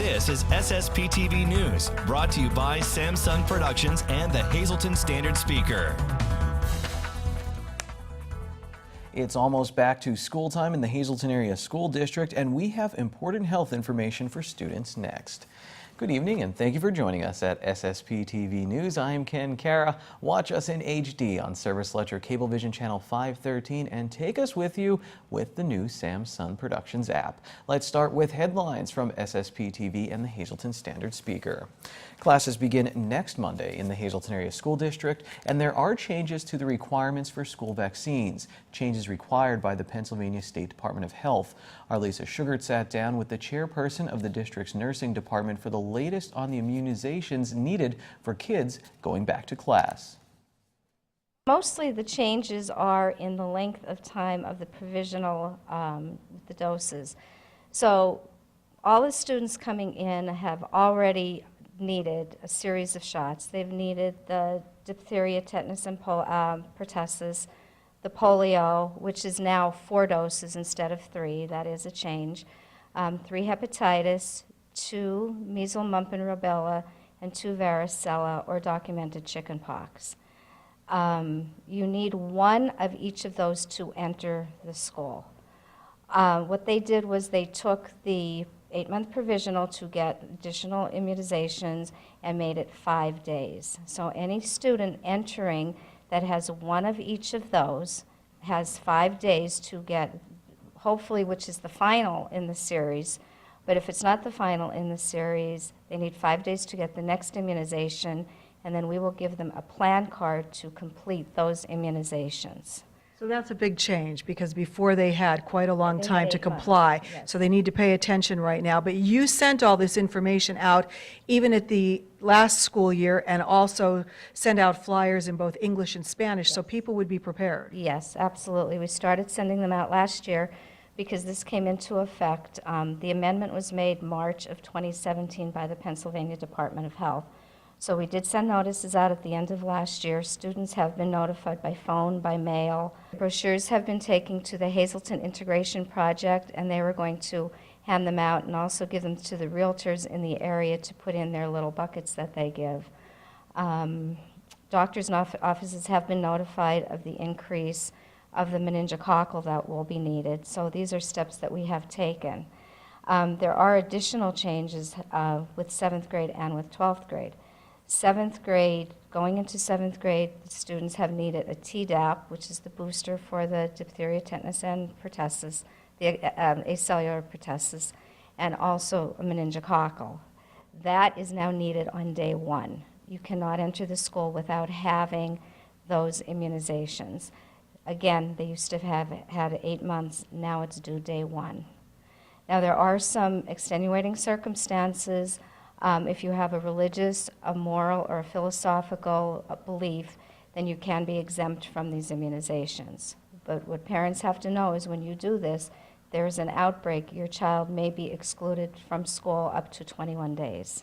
This is SSPTV News, brought to you by Samsung Productions and the Hazleton Standard Speaker. It's almost back to school time in the Hazleton Area School District, and we have important health information for students next. Good evening, and thank you for joining us at SSPTV News. I'm Ken Cara. Watch us in HD on Service Ledger Cablevision Channel 513 and take us with you with the new Samsung Productions app. Let's start with headlines from SSPTV and the Hazleton Standard Speaker. Classes begin next Monday in the Hazleton Area School District, and there are changes to the requirements for school vaccines, changes required by the Pennsylvania State Department of Health. Our Lisa Sugart sat down with the chairperson of the district's nursing department for the latest on the immunizations needed for kids going back to class. Mostly the changes are in the length of time of the provisional, the doses. So all the students coming in have already needed a series of shots. They've needed the diphtheria, tetanus, and pertussis, the polio, which is now 4 doses instead of 3. That is a change. 3 hepatitis, 2 measles, mumps, and rubella, and 2 varicella or documented chickenpox. You need 1 of each of those to enter the school. What they did was they took the 8-month provisional to get additional immunizations and made it 5 days. So any student entering that has 1 of each of those has 5 days to get, hopefully, which is the final in the series. But if it's not the final in the series, they need 5 days to get the next immunization, and then we will give them a plan card to complete those immunizations. So that's a big change, because before they had quite a long time to 8 months. comply. Yes. So they need to pay attention right now. But you sent all this information out even at the last school year, and also sent out flyers in both English and Spanish, so people would be prepared. Yes, absolutely. We started sending them out last year because this came into effect. The amendment was made March of 2017 by the Pennsylvania Department of Health. So we did send notices out at the end of last year. Students have been notified by phone, by mail. Brochures have been taken to the Hazleton Integration Project, and they were going to hand them out and also give them to the realtors in the area to put in their little buckets that they give. Doctors' offices have been notified of the increase of the meningococcal that will be needed. So these are steps that we have taken. There are additional changes with 7th grade and with 12th grade. 7th grade, going into 7th grade, the students have needed a Tdap, which is the booster for the diphtheria, tetanus, and pertussis, the acellular pertussis, and also a meningococcal. That is now needed on day 1. You cannot enter the school without having those immunizations. Again, they used to have had 8 months, now it's due day 1. Now there are some extenuating circumstances. If you have a religious, a moral, or a philosophical belief, then you can be exempt from these immunizations. But what parents have to know is when you do this, there's an outbreak, your child may be excluded from school up to 21 days.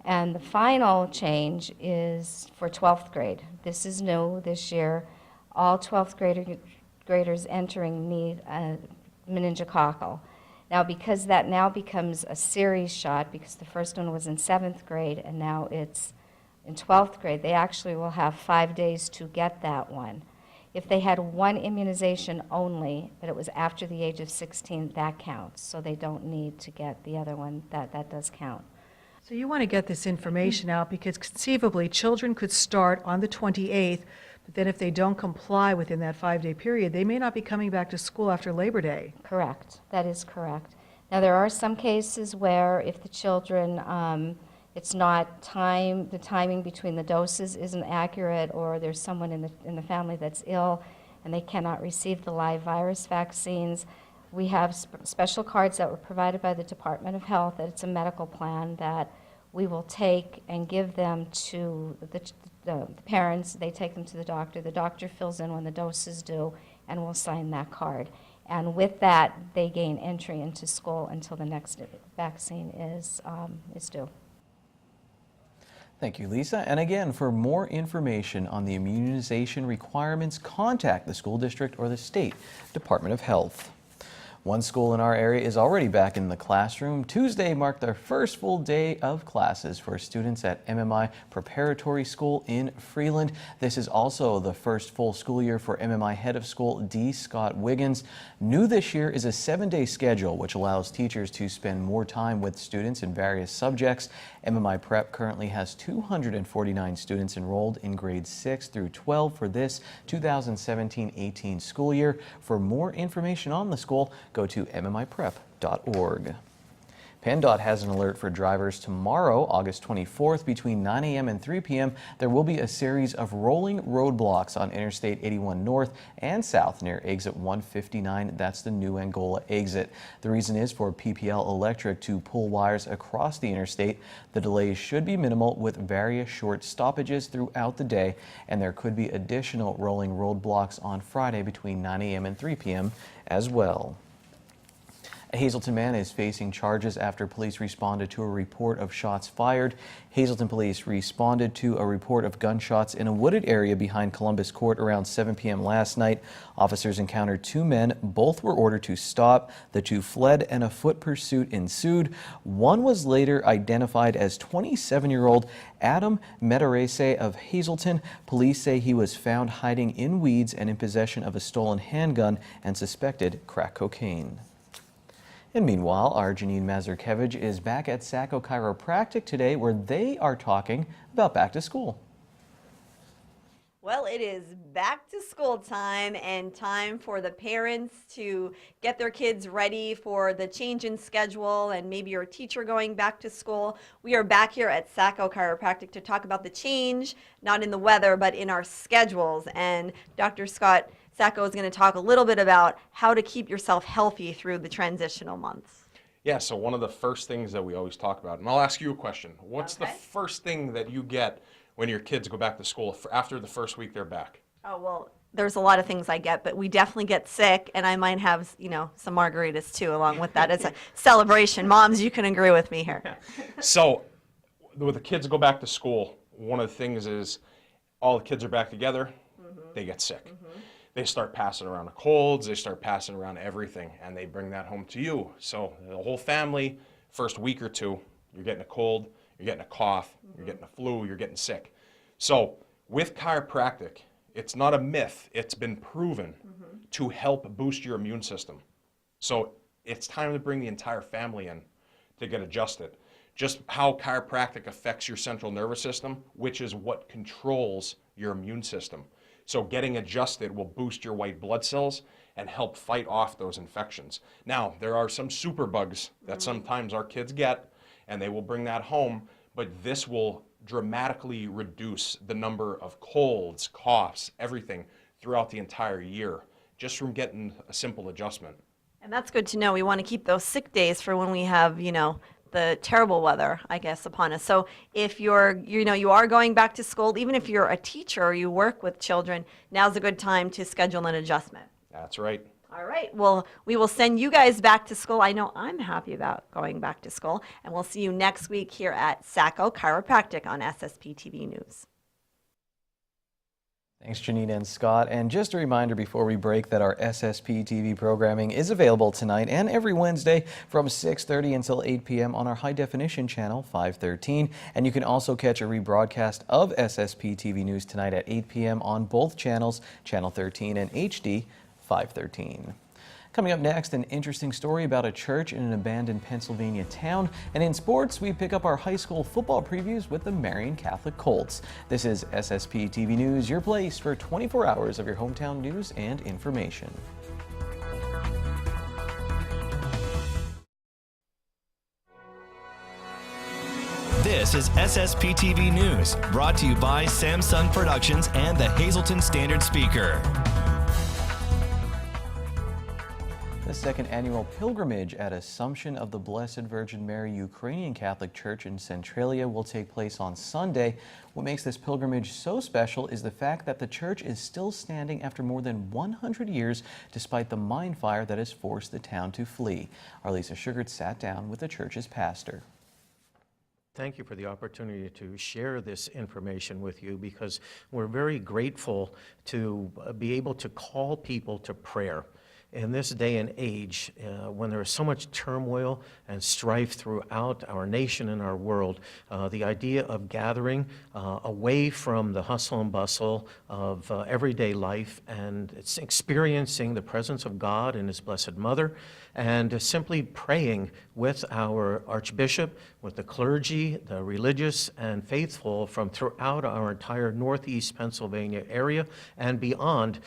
And the final change is for 12th grade. This is new this year. All 12th graders entering need a meningococcal. Now, because that now becomes a series shot, because the first one was in 7th grade and now it's in 12th grade, they actually will have 5 days to get that one. If they had 1 immunization only, but it was after the age of 16, that counts. So they don't need to get the other one. That does count. So you want to get this information out, because conceivably children could start on the 28th, but then if they don't comply within that 5-day period, they may not be coming back to school after Labor Day. Correct. That is correct. Now, there are some cases where if the children, it's not the timing between the doses isn't accurate, or there's someone in the family that's ill and they cannot receive the live virus vaccines. We have special cards that were provided by the Department of Health that it's a medical plan that we will take and give them to the parents. They take them to the doctor fills in when the dose is due, and will sign that card. And with that, they gain entry into school until the next vaccine is due. Thank you, Lisa. And again, for more information on the immunization requirements, contact the school district or the State Department of Health. One school in our area is already back in the classroom. Tuesday marked their first full day of classes for students at MMI Preparatory School in Freeland. This is also the first full school year for MMI Head of School D. Scott Wiggins. New this year is a 7-day schedule, which allows teachers to spend more time with students in various subjects. MMI Prep currently has 249 students enrolled in grades 6 through 12 for this 2017-18 school year. For more information on the school, go to mmiprep.org. PennDOT has an alert for drivers tomorrow, August 24th, between 9 a.m. and 3 p.m. There will be a series of rolling roadblocks on Interstate 81 North and South near exit 159. That's the New Angola exit. The reason is for PPL Electric to pull wires across the interstate. The delays should be minimal with various short stoppages throughout the day, and there could be additional rolling roadblocks on Friday between 9 a.m. and 3 p.m. as well. A Hazleton man is facing charges after police responded to a report of shots fired. Hazleton police responded to a report of gunshots in a wooded area behind Columbus Court around 7 p.m. last night. Officers encountered two men. Both were ordered to stop. The two fled and a foot pursuit ensued. One was later identified as 27-year-old Adam Medarese of Hazleton. Police say he was found hiding in weeds and in possession of a stolen handgun and suspected crack cocaine. And meanwhile, our Janine Mazurkevich is back at Sacco Chiropractic today, where they are talking about back to school. Well, it is back to school time and time for the parents to get their kids ready for the change in schedule and maybe your teacher going back to school. We are back here at Sacco Chiropractic to talk about the change, not in the weather, but in our schedules. And Dr. Scott Sacco is going to talk a little bit about how to keep yourself healthy through the transitional months. Yeah, so one of the first things that we always talk about, and I'll ask you a question. What's the first thing that you get when your kids go back to school after the first week they're back? Oh, well, there's a lot of things I get, but we definitely get sick, and I might have, some margaritas too along with that as a celebration. Moms, you can agree with me here. So when the kids go back to school, one of the things is all the kids are back together, they get sick. They start passing around the colds, they start passing around everything, and they bring that home to you. So the whole family, first week or two, you're getting a cold, you're getting a cough, you're getting a flu, you're getting sick. So with chiropractic, it's not a myth, it's been proven to help boost your immune system. So it's time to bring the entire family in to get adjusted. Just how chiropractic affects your central nervous system, which is what controls your immune system. So getting adjusted will boost your white blood cells and help fight off those infections. Now, there are some superbugs that sometimes our kids get, and they will bring that home, but this will dramatically reduce the number of colds, coughs, everything throughout the entire year, just from getting a simple adjustment. And that's good to know. We want to keep those sick days for when we have, the terrible weather, I guess, upon us. So if you are going back to school, even if you're a teacher or you work with children, now's a good time to schedule an adjustment. That's right. All right. Well, we will send you guys back to school. I know I'm happy about going back to school. And we'll see you next week here at Sacco Chiropractic on SSPTV News. Thanks, Janine and Scott. And just a reminder before we break that our SSP TV programming is available tonight and every Wednesday from 6:30 until 8 p.m. on our high-definition channel 513. And you can also catch a rebroadcast of SSP TV News tonight at 8 p.m. on both channels, Channel 13 and HD 513. Coming up next, an interesting story about a church in an abandoned Pennsylvania town. And in sports, we pick up our high school football previews with the Marion Catholic Colts. This is SSP TV News, your place for 24 hours of your hometown news and information. This is SSPTV News, brought to you by Samsung Productions and the Hazleton Standard Speaker. The second annual pilgrimage at Assumption of the Blessed Virgin Mary Ukrainian Catholic Church in Centralia will take place on Sunday. What makes this pilgrimage so special is the fact that the church is still standing after more than 100 years, despite the mine fire that has forced the town to flee. Our Lisa Sugart sat down with the church's pastor. Thank you for the opportunity to share this information with you, because we're very grateful to be able to call people to prayer. in this day and age, when there is so much turmoil and strife throughout our nation and our world, the idea of gathering away from the hustle and bustle of everyday life and it's experiencing the presence of God and His Blessed Mother, and simply praying with our Archbishop, with the clergy, the religious and faithful from throughout our entire Northeast Pennsylvania area and beyond,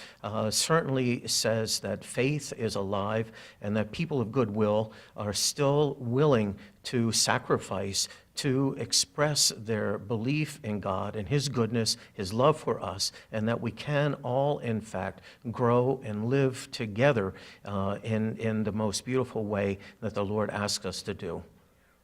certainly says that faith is alive and that people of goodwill are still willing to sacrifice to express their belief in God and His goodness, His love for us, and that we can all, in fact, grow and live together in the most beautiful way that the Lord asks us to do.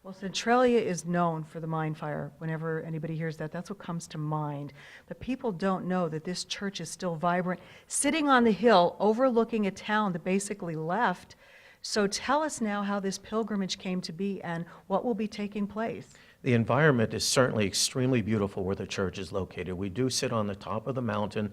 Well, Centralia is known for the mine fire. Whenever anybody hears that, that's what comes to mind. But people don't know that this church is still vibrant, sitting on the hill overlooking a town that basically left. So tell us now how this pilgrimage came to be and what will be taking place. The environment is certainly extremely beautiful where the church is located. We do sit on the top of the mountain,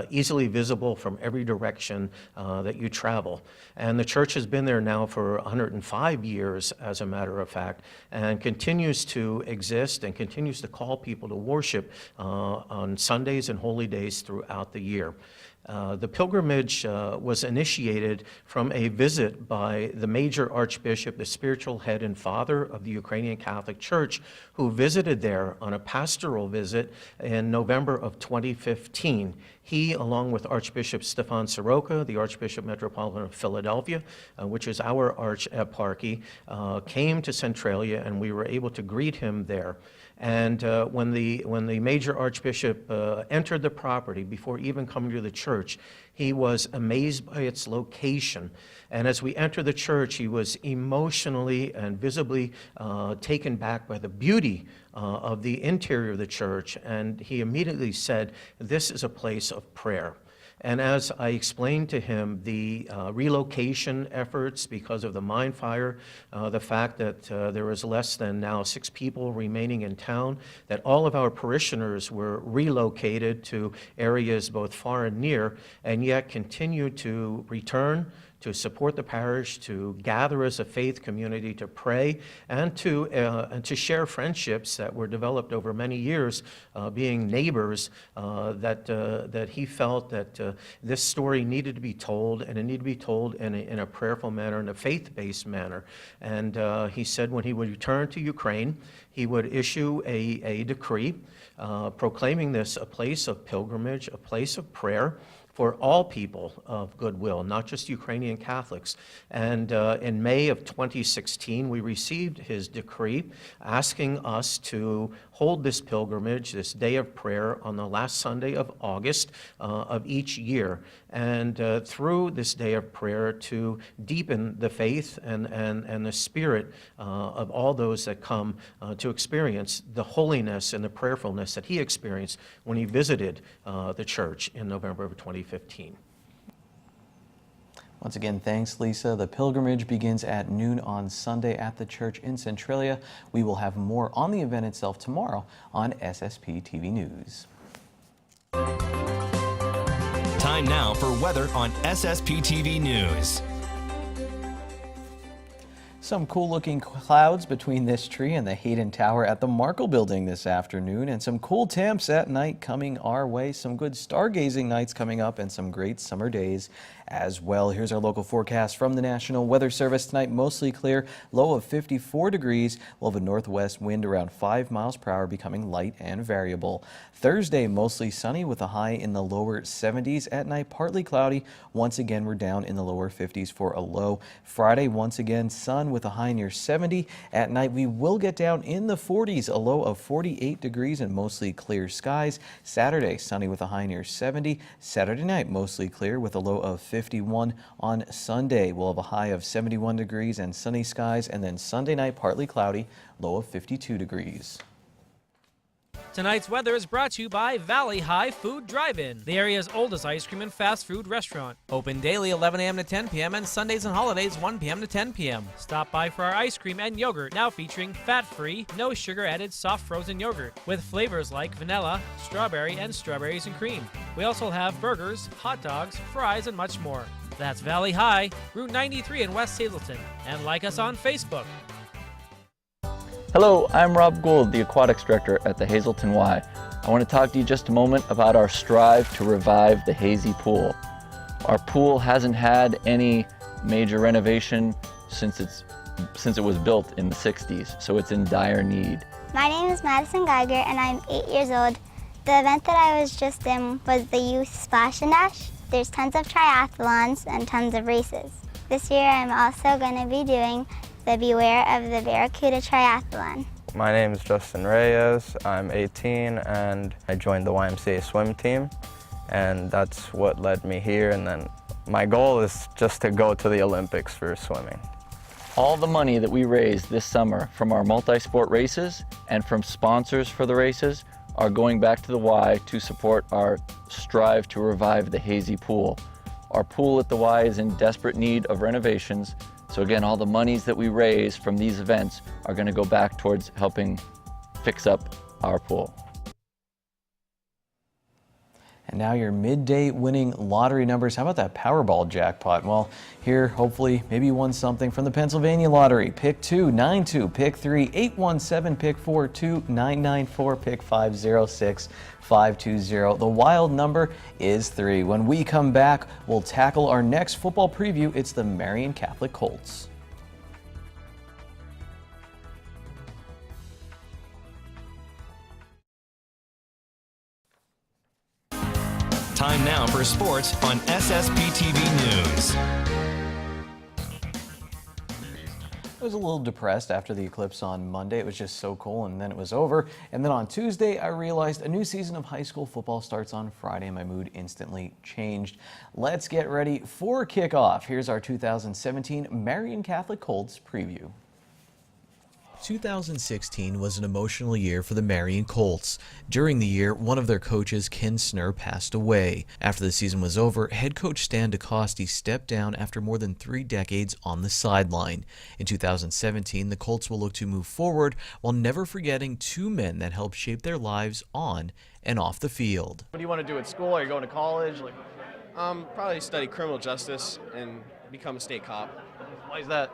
easily visible from every direction that you travel. And the church has been there now for 105 years, as a matter of fact, and continues to exist and continues to call people to worship on Sundays and holy days throughout the year. The pilgrimage was initiated from a visit by the major archbishop, the spiritual head and father of the Ukrainian Catholic Church, who visited there on a pastoral visit in November of 2015. He, along with Archbishop Stefan Soroka, the Archbishop Metropolitan of Philadelphia, which is our archeparchy, came to Centralia, and we were able to greet him there. And when the major archbishop entered the property, before even coming to the church, he was amazed by its location. And as we entered the church, he was emotionally and visibly taken back by the beauty of the interior of the church. And he immediately said, "This is a place of prayer." And as I explained to him the relocation efforts because of the mine fire, the fact that there was less than now 6 people remaining in town, that all of our parishioners were relocated to areas both far and near, and yet continue to return, to support the parish, to gather as a faith community, to pray, and to share friendships that were developed over many years, being neighbors, that he felt that this story needed to be told, and it needed to be told in a prayerful manner, in a faith-based manner. And he said when he would return to Ukraine, he would issue a decree proclaiming this a place of pilgrimage, a place of prayer, for all people of goodwill, not just Ukrainian Catholics. And in May of 2016, we received his decree asking us to hold this pilgrimage, this day of prayer, on the last Sunday of August of each year. And through this day of prayer, to deepen the faith and the spirit of all those that come to experience the holiness and the prayerfulness that he experienced when he visited the church in November of 2015. Once again, thanks, Lisa. The pilgrimage begins at noon on Sunday at the church in Centralia. We will have more on the event itself tomorrow on SSPTV News. Time now for weather on SSPTV News. Some cool-looking clouds between this tree and the Hayden Tower at the Markle Building this afternoon, and some cool temps at night coming our way. Some good stargazing nights coming up and some great summer days as well. Here's our local forecast from the National Weather Service. Tonight, mostly clear, low of 54 degrees. We'll have a northwest wind around 5 miles per hour, becoming light and variable. Thursday, mostly sunny with a high in the lower 70s. At night, partly cloudy. Once again, we're down in the lower 50s for a low. Friday, once again, sun with a high near 70. At night, we will get down in the 40s, a low of 48 degrees and mostly clear skies. Saturday, sunny with a high near 70. Saturday night, mostly clear with a low of 51. On Sunday, we'll have a high of 71 degrees and sunny skies, and then Sunday night, partly cloudy, low of 52 degrees. Tonight's weather is brought to you by Valley High Food Drive-In, the area's oldest ice cream and fast food restaurant. Open daily 11 a.m. to 10 p.m. and Sundays and holidays 1 p.m. to 10 p.m. Stop by for our ice cream and yogurt, now featuring fat-free, no sugar-added soft frozen yogurt with flavors like vanilla, strawberry, and strawberries and cream. We also have burgers, hot dogs, fries, and much more. That's Valley High, Route 93 in West Hazleton, and like us on Facebook. Hello, I'm Rob Gould, the Aquatics Director at the Hazleton Y. I want to talk to you just a moment about our strive to revive the Hazy Pool. Our pool hasn't had any major renovation since it was built in the 60s, so it's in dire need. My name is Madison Geiger and I'm 8 years old. The event that I was just in was the Youth Splash and Dash. There's tons of triathlons and tons of races. This year I'm also going to be doing the Beware of the Barracuda Triathlon. My name is Justin Reyes, I'm 18 and I joined the YMCA swim team, and that's what led me here, and then my goal is just to go to the Olympics for swimming. All the money that we raised this summer from our multi-sport races and from sponsors for the races are going back to the Y to support our strive to revive the Hazy Pool. Our pool at the Y is in desperate need of renovations. So again, all the monies that we raise from these events are going to go back towards helping fix up our pool. And now your midday winning lottery numbers. How about that Powerball jackpot? Well, here, hopefully, maybe you won something from the Pennsylvania Lottery. Pick 2, 92, pick 3, 817, pick 4, 2, 994, pick 506, 520. The wild number is 3. When we come back, we'll tackle our next football preview. It's the Marian Catholic Colts. Time now for sports on SSPTV News. I was a little depressed after the eclipse on Monday. It was just so cool, and then it was over. And then on Tuesday, I realized a new season of high school football starts on Friday, and my mood instantly changed. Let's get ready for kickoff. Here's our 2017 Marian Catholic Colts preview. 2016 was an emotional year for the Marian Colts. During the year, one of their coaches, Ken Snur, passed away. After the season was over, head coach Stan DeCoste stepped down after more than 3 decades on the sideline. In 2017, the Colts will look to move forward while never forgetting 2 men that helped shape their lives on and off the field. What do you want to do at school? Are you going to college? Probably study criminal justice and become a state cop. Why is that?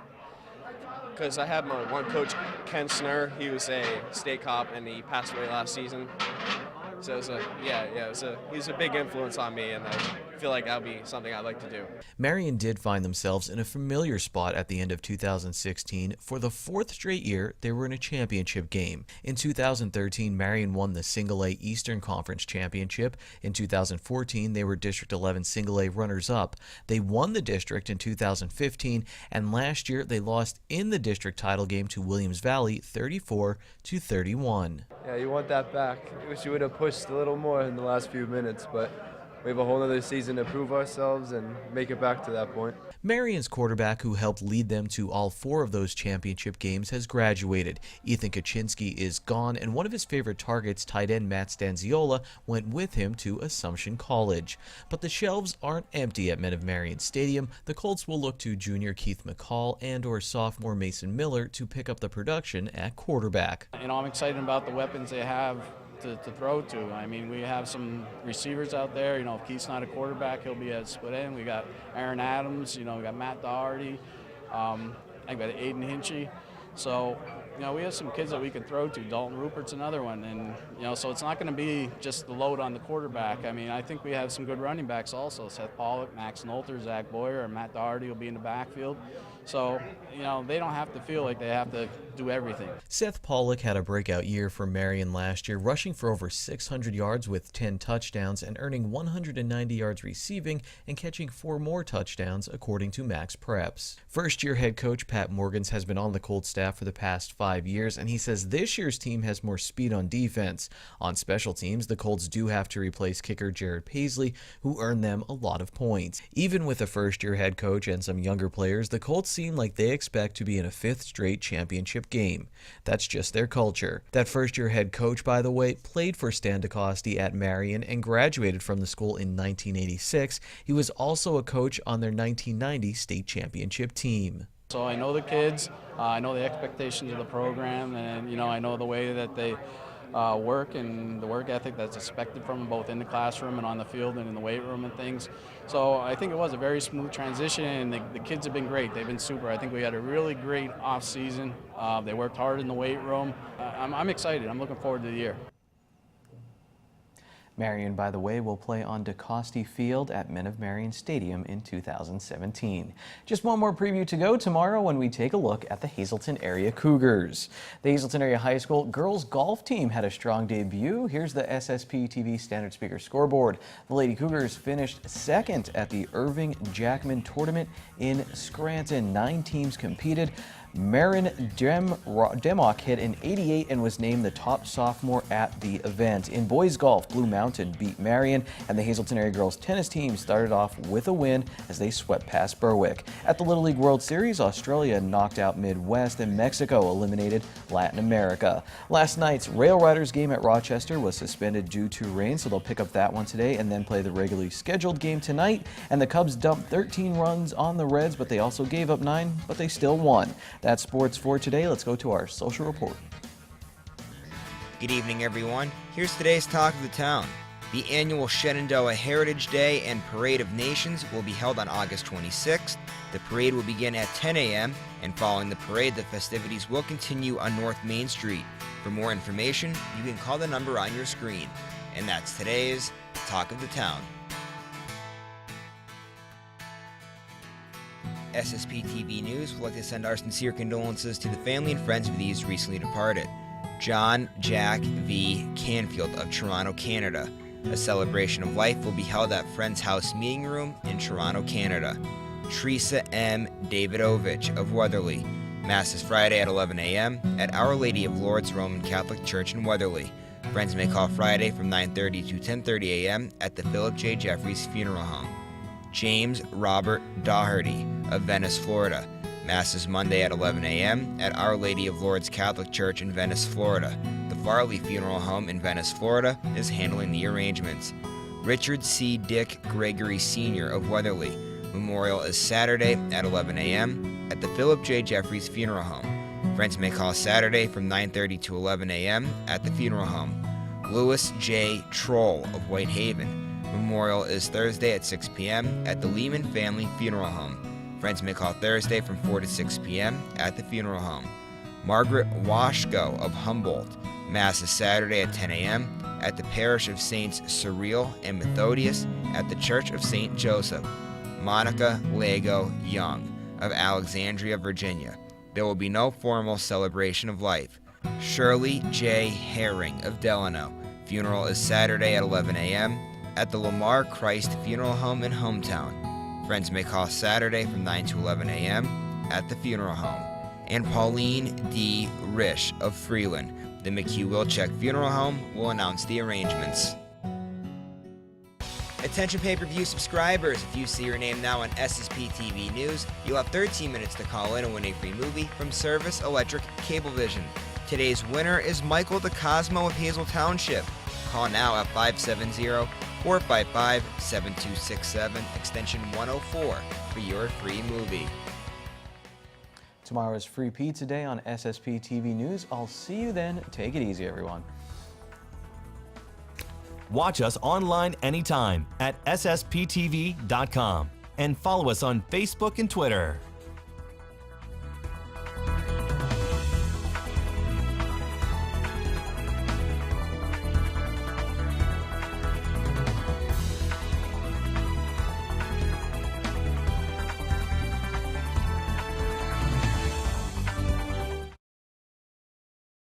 Because I had my one coach, Ken Snur. He was a state cop and he passed away last season. So he was a big influence on me, and I feel like that would be something I'd like to do. Marian did find themselves in a familiar spot at the end of 2016. For the 4th straight year, they were in a championship game. In 2013, Marian won the Single A Eastern Conference Championship. In 2014, they were District 11 Single A runners-up. They won the district in 2015, and last year they lost in the district title game to Williams Valley 34-31. Yeah, you want that back. I wish you would have pushed a little more in the last few minutes, but we have a whole other season to prove ourselves and make it back to that point. Marian's quarterback, who helped lead them to all 4 of those championship games, has graduated. Ethan Kaczynski is gone, and one of his favorite targets, tight end Matt Stanziola, went with him to Assumption College. But the shelves aren't empty at Men of Marian Stadium. The Colts will look to junior Keith McCall and/or sophomore Mason Miller to pick up the production at quarterback. I'm excited about the weapons they have to throw to. I mean, we have some receivers out there. If Keith's not a quarterback, he'll be at split end. We got Aaron Adams. We got Matt Doherty. I think we got Aiden Hinchy. So, we have some kids that we can throw to. Dalton Rupert's another one. And, so it's not going to be just the load on the quarterback. I mean, I think we have some good running backs also. Seth Pollock, Max Nolter, Zach Boyer, and Matt Doherty will be in the backfield. So, they don't have to feel like they have to do everything. Seth Pollock had a breakout year for Marian last year, rushing for over 600 yards with 10 touchdowns and earning 190 yards receiving and catching 4 more touchdowns, according to Max Preps. First-year head coach Pat Morgans has been on the Colts staff for the past 5 years, and he says this year's team has more speed on defense. On special teams, the Colts do have to replace kicker Jared Paisley, who earned them a lot of points. Even with a first-year head coach and some younger players, the Colts seem like they expect to be in a 5th straight championship game. That's just their culture. That first-year head coach, by the way, played for Stan DeCoste at Marion and graduated from the school in 1986. He was also a coach on their 1990 state championship team. So I know the kids, I know the expectations of the program, and I know the way that they work and the work ethic that's expected from them, both in the classroom and on the field and in the weight room and things. So I think it was a very smooth transition, and the kids have been great. They've been super. I think we had a really great off season. They worked hard in the weight room. I'm excited. I'm looking forward to the year. Marion, by the way, will play on DeCoste Field at Men of Marion Stadium in 2017. Just one more preview to go tomorrow when we take a look at the Hazleton Area Cougars. The Hazleton Area High School girls golf team had a strong debut. Here's the SSPTV Standard Speaker scoreboard. The Lady Cougars finished second at the Irving Jackman Tournament in Scranton. 9 teams competed. Marin Demock hit an 88 and was named the top sophomore at the event. In boys golf, Blue Mountain beat Marion, and the Hazleton Area girls tennis team started off with a win as they swept past Berwick. At the Little League World Series, Australia knocked out Midwest and Mexico eliminated Latin America. Last night's Rail Riders game at Rochester was suspended due to rain, so they'll pick up that one today and then play the regularly scheduled game tonight. And the Cubs dumped 13 runs on the Reds, but they also gave up 9, but they still won. That's sports for today. Let's go to our social report. Good evening, everyone. Here's today's Talk of the Town. The annual Shenandoah Heritage Day and Parade of Nations will be held on August 26th. The parade will begin at 10 a.m., and following the parade, the festivities will continue on North Main Street. For more information, you can call the number on your screen. And that's today's Talk of the Town. SSPTV News would like to send our sincere condolences to the family and friends of these recently departed. John Jack V. Canfield of Toronto, Canada. A celebration of life will be held at Friends House Meeting Room in Toronto, Canada. Teresa M. Davidovich of Weatherly. Mass is Friday at 11 a.m. at Our Lady of Lourdes Roman Catholic Church in Weatherly. Friends may call Friday from 9:30 to 10:30 a.m. at the Philip J. Jeffries Funeral Home. James Robert Daugherty of Venice, Florida. Mass is Monday at 11 a.m. at Our Lady of Lourdes Catholic Church in Venice, Florida. The Farley Funeral Home in Venice, Florida is handling the arrangements. Richard C. Dick Gregory Sr. of Weatherly. Memorial is Saturday at 11 a.m. at the Philip J. Jeffries Funeral Home. Friends may call Saturday from 9:30 to 11 a.m. at the funeral home. Louis J. Troll of Whitehaven. Memorial is Thursday at 6 p.m. at the Lehman Family Funeral Home. Friends may call Thursday from 4 to 6 p.m. at the funeral home. Margaret Washko of Humboldt. Mass is Saturday at 10 a.m. at the parish of Saints Cyril and Methodius at the Church of St. Joseph. Monica Lego Young of Alexandria, Virginia. There will be no formal celebration of life. Shirley J. Herring of Delano. Funeral is Saturday at 11 a.m. at the Lamar Christ Funeral Home in Hometown. Friends may call Saturday from 9 to 11 a.m. at the funeral home. And Pauline D. Risch of Freeland. The McHugh-Wilczek Funeral Home will announce the arrangements. Attention pay-per-view subscribers, if you see your name now on SSPTV News, you'll have 13 minutes to call in and win a free movie from Service Electric Cablevision. Today's winner is Michael DeCosmo of Hazel Township. Call now at 570-455-7267, extension 104 for your free movie. Tomorrow is Free Pizza Day on SSPTV News. I'll see you then. Take it easy, everyone. Watch us online anytime at ssptv.com and follow us on Facebook and Twitter.